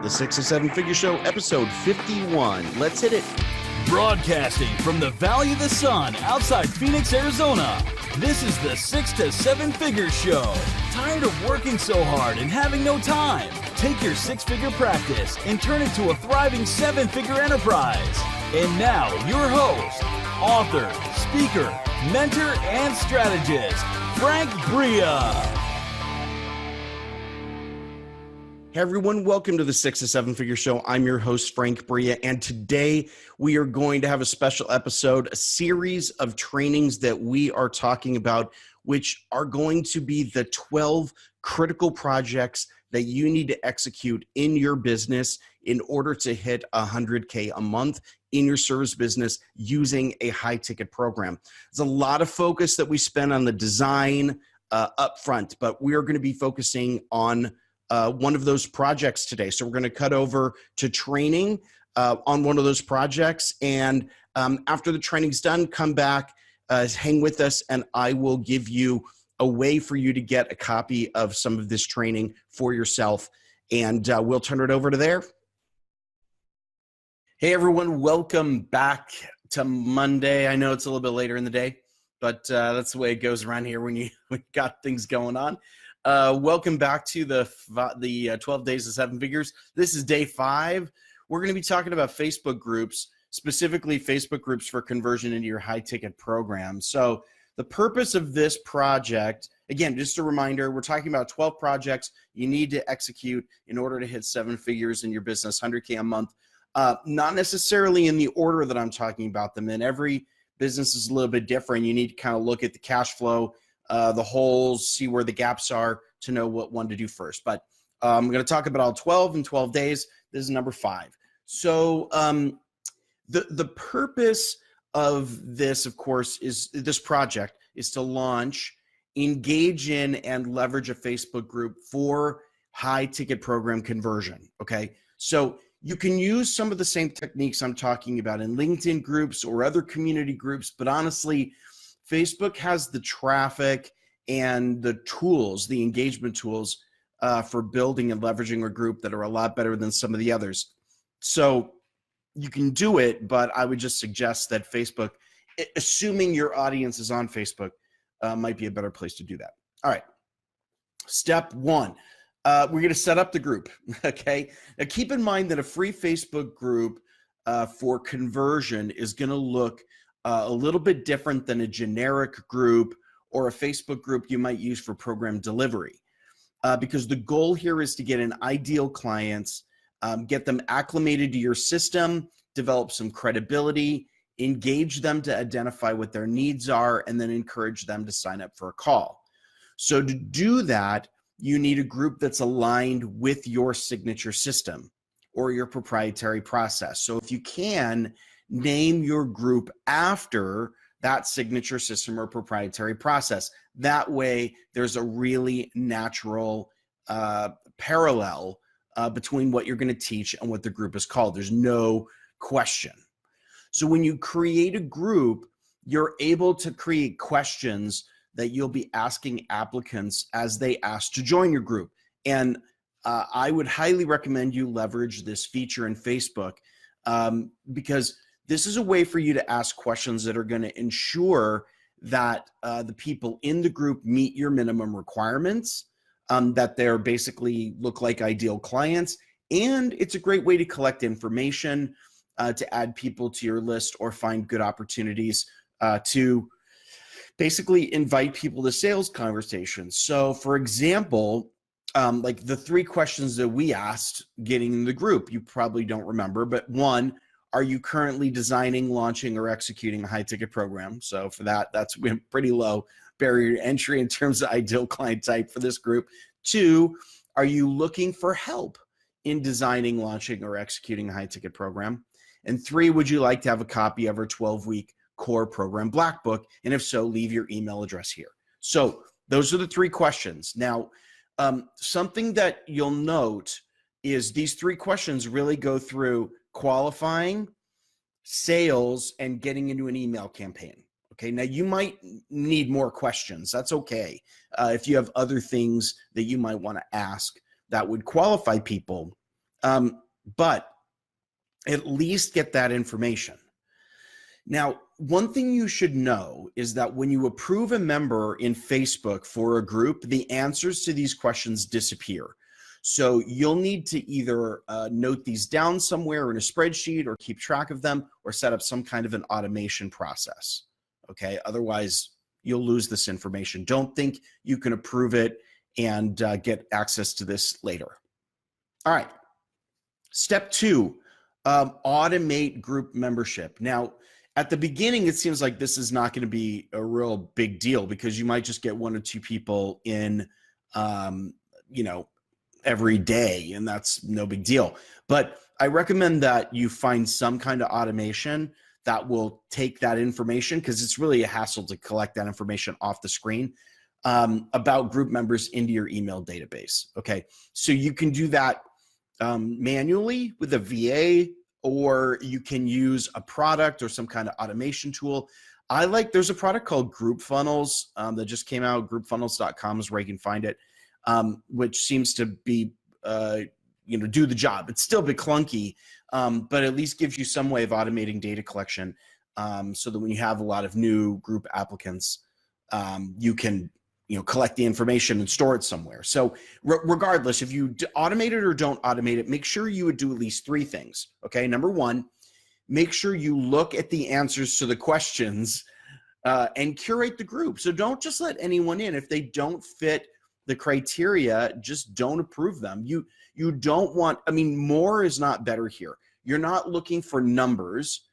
The 6 to 7 Figure Show, episode 51. Let's hit it. Broadcasting from the Valley of the Sun outside Phoenix, Arizona. This is the 6 to 7 Figure Show. Tired of working so hard and having no time? Take your six-figure practice and turn it to a thriving seven-figure enterprise. And now, your host, author, speaker, mentor, and strategist, Frank Bria. Hey everyone, welcome to the 6 to 7 Figure Show. I'm your host, Frank Bria, and today we are going to have a special episode, a series of trainings that we are talking about, which are going to be the 12 critical projects that you need to execute in your business in order to hit 100K a month in your service business using a high-ticket program. There's a lot of focus that we spend on the design up front, but we are going to be focusing on one of those projects today. So we're going to cut over to training on one of those projects. And after the training's done, come back, hang with us, and I will give you a way for you to get a copy of some of this training for yourself. And we'll turn it over to there. Hey, everyone. Welcome back to Monday. I know it's a little bit later in the day, but that's the way it goes around here when you got things going on. Welcome back to the 12 days of seven figures. This is day 5. We're going to be talking about Facebook groups, specifically Facebook groups for conversion into your high ticket program. So the purpose of this project, again, just a reminder, we're talking about 12 projects you need to execute in order to hit seven figures in your business, 100K a month. Not necessarily in the order that I'm talking about them in. Every business is a little bit different. You need to kind of look at the cash flow, the holes, see where the gaps are to know what one to do first. But I'm going to talk about all 12 in 12 days. This is number 5. So the purpose of this, of course, is this project is to launch, engage in, and leverage a Facebook group for high ticket program conversion. Okay. So you can use some of the same techniques I'm talking about in LinkedIn groups or other community groups, but honestly, Facebook has the traffic and the tools, the engagement tools for building and leveraging a group that are a lot better than some of the others. So you can do it, but I would just suggest that Facebook, assuming your audience is on Facebook, might be a better place to do that. All right. Step 1, we're going to set up the group. Okay. Now keep in mind that a free Facebook group for conversion is going to look a little bit different than a generic group or a Facebook group you might use for program delivery. Because the goal here is to get an ideal clients, get them acclimated to your system, develop some credibility, engage them to identify what their needs are, and then encourage them to sign up for a call. So to do that, you need a group that's aligned with your signature system or your proprietary process. So if you can, name your group after that signature system or proprietary process. That way, there's a really natural parallel between what you're going to teach and what the group is called. There's no question. So when you create a group, you're able to create questions that you'll be asking applicants as they ask to join your group. And I would highly recommend you leverage this feature in Facebook because this is a way for you to ask questions that are going to ensure that the people in the group meet your minimum requirements, that they're basically look like ideal clients. And it's a great way to collect information, to add people to your list or find good opportunities to basically invite people to sales conversations. So for example, like the 3 questions that we asked getting in the group, you probably don't remember, but 1, are you currently designing, launching, or executing a high-ticket program? So for that, that's pretty low barrier to entry in terms of ideal client type for this group. 2, are you looking for help in designing, launching, or executing a high-ticket program? And 3, would you like to have a copy of our 12-week core program black book? And if so, leave your email address here. So those are the 3 questions. Now, something that you'll note is these 3 questions really go through qualifying, sales, and getting into an email campaign. Okay, now you might need more questions. That's okay. If you have other things that you might want to ask that would qualify people But at least get that information. Now, one thing you should know is that when you approve a member in Facebook for a group, the answers to these questions disappear. So you'll need to either note these down somewhere in a spreadsheet or keep track of them or set up some kind of an automation process. Okay, otherwise you'll lose this information. Don't think you can approve it and get access to this later. All right, step 2, automate group membership. Now, at the beginning, it seems like this is not going to be a real big deal because you might just get 1 or 2 people in, every day, and that's no big deal. But I recommend that you find some kind of automation that will take that information, because it's really a hassle to collect that information off the screen, about group members into your email database. Okay, so you can do that manually with a VA, or you can use a product or some kind of automation tool. There's a product called GroupFunnels that just came out. Groupfunnels.com is where you can find it, which seems to be, do the job. It's still a bit clunky, but at least gives you some way of automating data collection, so that when you have a lot of new group applicants, you can collect the information and store it somewhere. So regardless, if you automate it or don't automate it, make sure you would do at least 3 things. Okay. Number 1, make sure you look at the answers to the questions and curate the group. So don't just let anyone in. If they don't fit the criteria, just don't approve them. You don't want, more is not better here. You're not looking for numbers,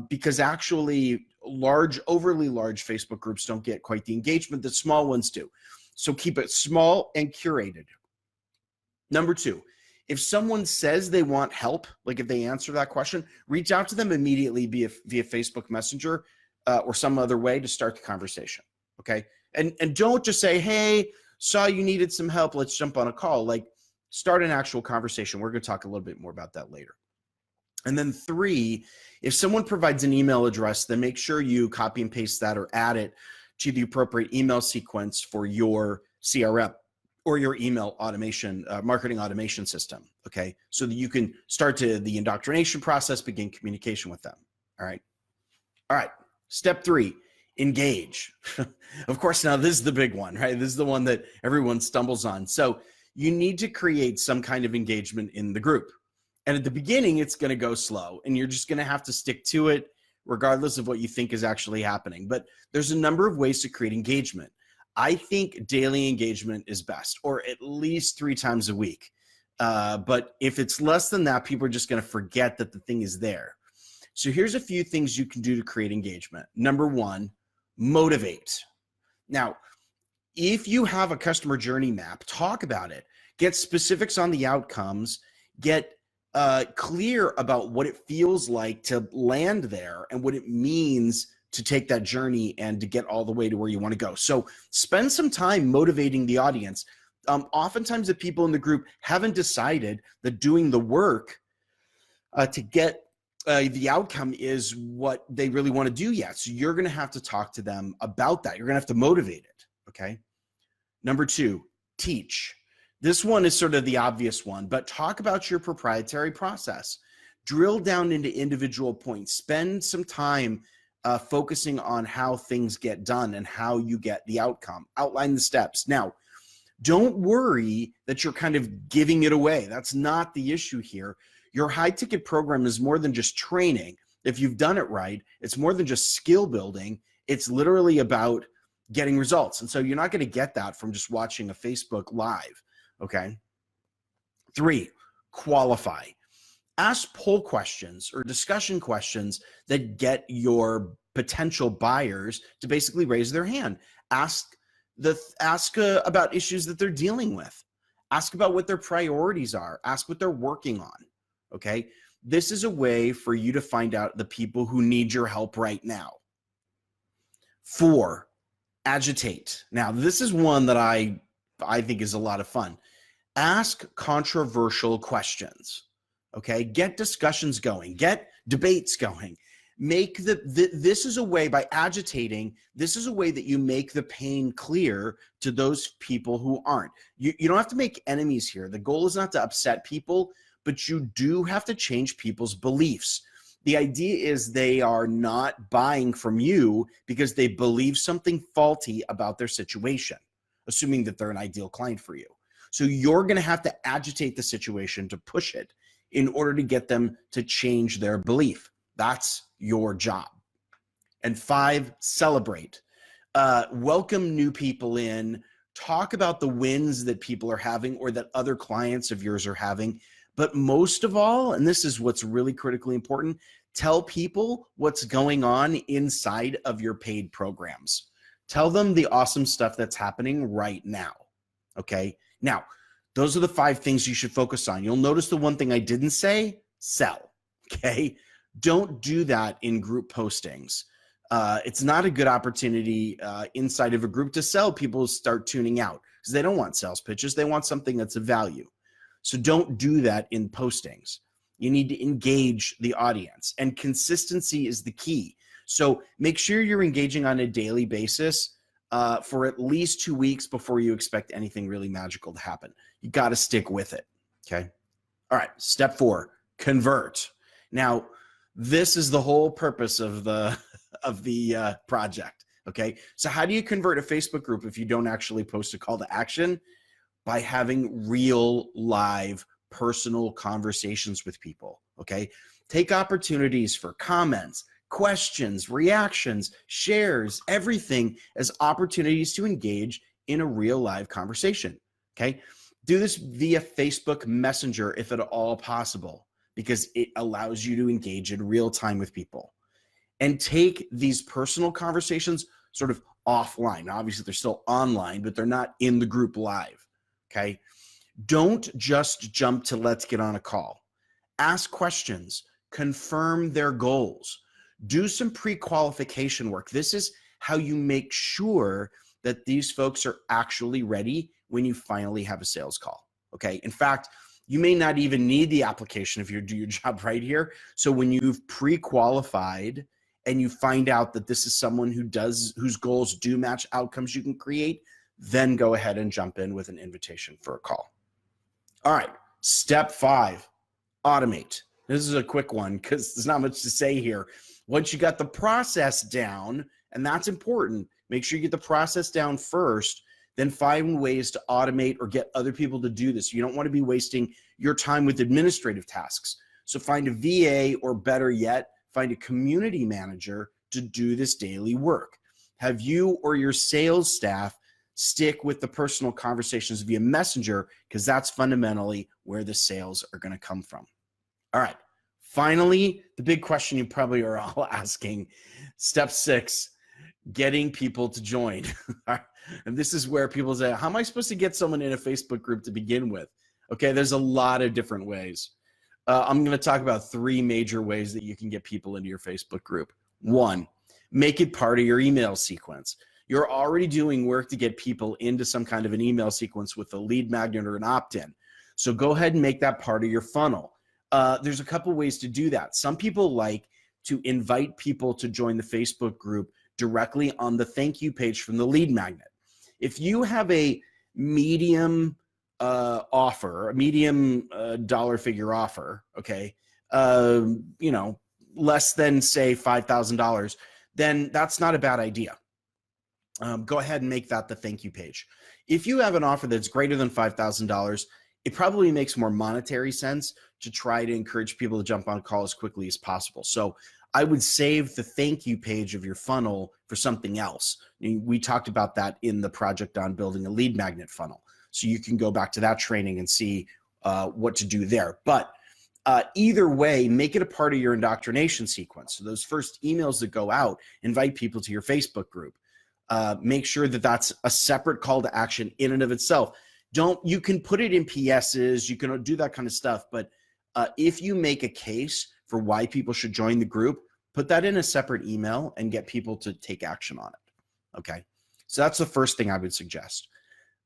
because actually overly large Facebook groups don't get quite the engagement that small ones do. So keep it small and curated. Number 2, if someone says they want help, like if they answer that question, reach out to them immediately via Facebook Messenger or some other way to start the conversation. Okay. And don't just say, hey, saw you needed some help, let's jump on a call. Like, start an actual conversation. We're going to talk a little bit more about that later. And then 3, if someone provides an email address, then make sure you copy and paste that or add it to the appropriate email sequence for your CRM or your email automation, marketing automation system. Okay. So that you can start the indoctrination process, begin communication with them. All right. All right. Step 3, engage. Of course, now this is the big one, right? This is the one that everyone stumbles on. So you need to create some kind of engagement in the group. And at the beginning, it's going to go slow, and you're just going to have to stick to it regardless of what you think is actually happening. But there's a number of ways to create engagement. I think daily engagement is best, or at least 3 times a week. But if it's less than that, people are just going to forget that the thing is there. So here's a few things you can do to create engagement. Number 1, motivate. Now, if you have a customer journey map, talk about it. Get specifics on the outcomes. Get clear about what it feels like to land there and what it means to take that journey and to get all the way to where you want to go. So spend some time motivating the audience. Oftentimes the people in the group haven't decided that doing the work to get the outcome is what they really want to do yet. So you're going to have to talk to them about that. You're going to have to motivate it. Okay. Number 2, teach. This one is sort of the obvious one, but talk about your proprietary process. Drill down into individual points. Spend some time focusing on how things get done and how you get the outcome. Outline the steps. Now, don't worry that you're kind of giving it away. That's not the issue here. Your high ticket program is more than just training. If you've done it right, it's more than just skill building. It's literally about getting results. And so you're not going to get that from just watching a Facebook Live. Okay. 3, qualify. Ask poll questions or discussion questions that get your potential buyers to basically raise their hand. Ask about issues that they're dealing with. Ask about what their priorities are. Ask what they're working on. Okay. This is a way for you to find out the people who need your help right now. 4, agitate. Now, this is one that I think is a lot of fun. Ask controversial questions. Okay, get discussions going, get debates going. This is a way, by agitating, this is a way that you make the pain clear to those people who aren't. You don't have to make enemies here. The goal is not to upset people, but you do have to change people's beliefs. The idea is they are not buying from you because they believe something faulty about their situation, assuming that they're an ideal client for you. So you're going to have to agitate the situation to push it in order to get them to change their belief. That's your job. And 5, celebrate. Welcome new people in. Talk about the wins that people are having or that other clients of yours are having. But most of all, and this is what's really critically important, tell people what's going on inside of your paid programs. Tell them the awesome stuff that's happening right now. Okay. Now, those are the 5 things you should focus on. You'll notice the one thing I didn't say, sell. Okay. Don't do that in group postings. It's not a good opportunity inside of a group to sell. People start tuning out because they don't want sales pitches. They want something that's of value. So don't do that in postings. You need to engage the audience, and consistency is the key. So make sure you're engaging on a daily basis for at least 2 weeks before you expect anything really magical to happen. You got to stick with it. Okay. All right. Step 4, convert. Now, this is the whole purpose of the project. Okay. So how do you convert a Facebook group if you don't actually post a call to action? By having real live personal conversations with people. Okay. Take opportunities for comments, questions, reactions, shares, everything as opportunities to engage in a real live conversation. Okay. Do this via Facebook Messenger if at all possible, because it allows you to engage in real time with people. And take these personal conversations sort of offline. Obviously, they're still online, but they're not in the group live. Okay. Don't just jump to let's get on a call. Ask questions, confirm their goals, do some pre-qualification work. This is how you make sure that these folks are actually ready when you finally have a sales call. Okay. In fact, you may not even need the application if you do your job right here. So when you've pre-qualified and you find out that this is someone whose goals do match outcomes you can create, then go ahead and jump in with an invitation for a call. All right. Step 5, automate. This is a quick one because there's not much to say here. Once you got the process down, and that's important, make sure you get the process down first, then find ways to automate or get other people to do this. You don't want to be wasting your time with administrative tasks. So find a VA, or better yet, find a community manager to do this daily work. Have you or your sales staff stick with the personal conversations via Messenger, because that's fundamentally where the sales are going to come from. All right. Finally, the big question you probably are all asking, step 6, getting people to join. And this is where people say, how am I supposed to get someone in a Facebook group to begin with? Okay, there's a lot of different ways. I'm going to talk about 3 major ways that you can get people into your Facebook group. 1, make it part of your email sequence. You're already doing work to get people into some kind of an email sequence with a lead magnet or an opt-in. So go ahead and make that part of your funnel. There's a couple ways to do that. Some people like to invite people to join the Facebook group directly on the thank you page from the lead magnet. If you have a medium offer, a medium dollar figure offer, okay, less than say $5,000, then that's not a bad idea. Go ahead and make that the thank you page. If you have an offer that's greater than $5,000, it probably makes more monetary sense to try to encourage people to jump on a call as quickly as possible. So I would save the thank you page of your funnel for something else. We talked about that in the project on building a lead magnet funnel. So you can go back to that training and see what to do there. But either way, make it a part of your indoctrination sequence. So those first emails that go out, invite people to your Facebook group. Make sure that that's a separate call to action in and of itself. You can put it in PSs, you can do that kind of stuff. But if you make a case for why people should join the group, put that in a separate email and get people to take action on it. Okay. So that's the first thing I would suggest.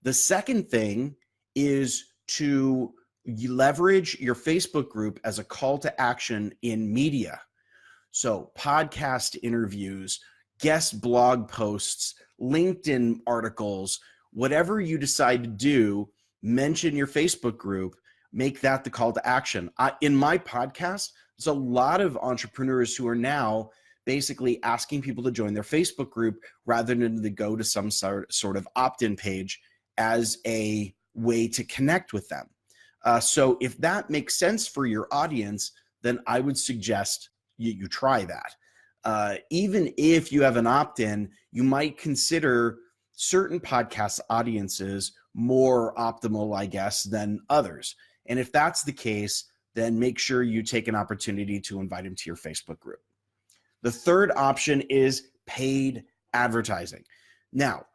The second thing is to leverage your Facebook group as a call to action in media. So podcast interviews, guest blog posts, LinkedIn articles, whatever you decide to do, mention your Facebook group make that the call to action. In my podcast, there's a lot of entrepreneurs who are now basically asking people to join their Facebook group rather than to go to some sort of opt-in page as a way to connect with them. So if that makes sense for your audience, then I would suggest you try that. Even if you have an opt-in, you might consider certain podcast audiences more optimal, I guess, than others. And if that's the case, then make sure you take an opportunity to invite them to your Facebook group. The third option is paid advertising. Now,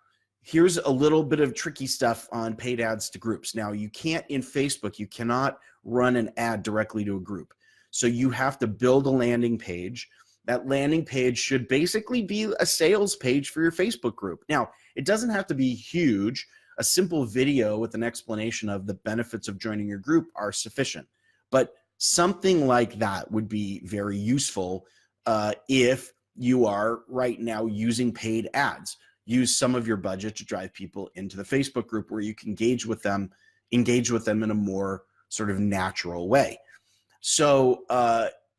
here's a little bit of tricky stuff on paid ads to groups. Now, you can't in Facebook, you cannot run an ad directly to a group. So you have to build a landing page. That landing page should basically be a sales page for your Facebook group. Now, it doesn't have to be huge. A simple video with an explanation of the benefits of joining your group are sufficient. But something like that would be very useful if you are right now using paid ads. Use some of your budget to drive people into the Facebook group where you can engage with them in a more sort of natural way. So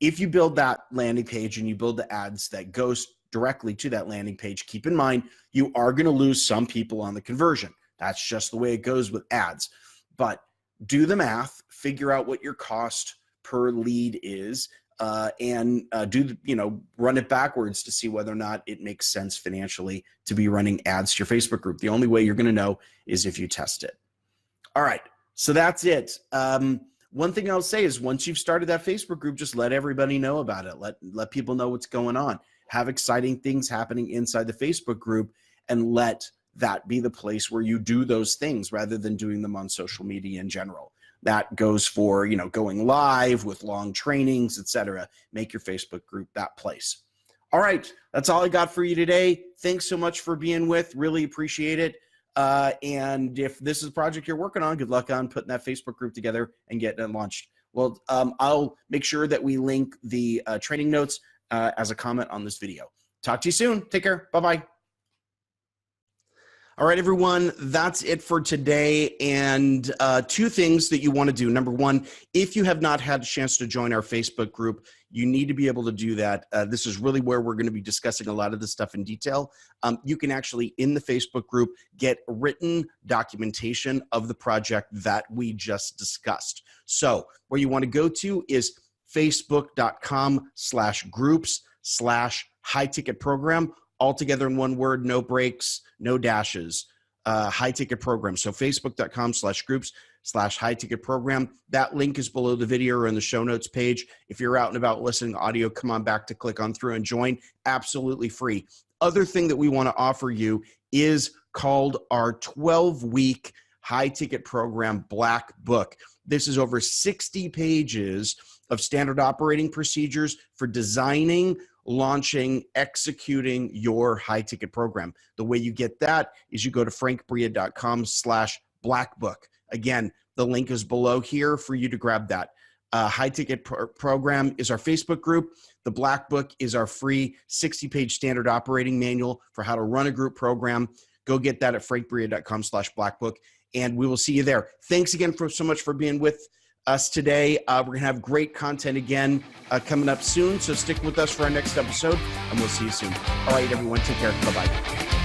if you build that landing page and you build the ads that goes directly to that landing page, keep in mind you are going to lose some people on the conversion. That's just the way it goes with ads. But do the math, figure out what your cost per lead is, and run it backwards to see whether or not it makes sense financially to be running ads to your Facebook group. The only way you're going to know is if you test it. All right, so that's it. One thing I'll say is once you've started that Facebook group, just let everybody know about it. Let people know what's going on. Have exciting things happening inside the Facebook group, and let that be the place where you do those things rather than doing them on social media in general. That goes for, going live with long trainings, etc. Make your Facebook group that place. All right, that's all I got for you today. Thanks so much for being with. Really appreciate it. And if this is a project you're working on, good luck on putting that Facebook group together and getting it launched. Well, I'll make sure that we link the training notes as a comment on this video. Talk to you soon. Take care. Bye-bye. All right, everyone, that's it for today. And two things that you want to do. Number one, if you have not had a chance to join our Facebook group, you need to be able to do that. This is really where we're going to be discussing a lot of this stuff in detail. You can actually, in the Facebook group, get written documentation of the project that we just discussed. So where you want to go to is facebook.com/groups/high ticket program. All together in one word, no breaks, no dashes, high ticket program. So facebook.com/groups/high ticket program. That link is below the video or in the show notes page. If you're out and about listening to audio, come on back to click on through and join. Absolutely free. Other thing that we want to offer you is called our 12-week high ticket program Black Book. This is over 60 pages of standard operating procedures for designing, launching, executing your high ticket program. The way you get that is you go to frankbria.com/blackbook. Again, the link is below here for you to grab that. High ticket program is our Facebook group. The Black Book is our free 60-page standard operating manual for how to run a group program. Go get that at frankbria.com/blackbook, and we will see you there. Thanks again so much for being with us today. We're going to have great content again coming up soon, so stick with us for our next episode, and we'll see you soon. All right, everyone, take care. Bye-bye.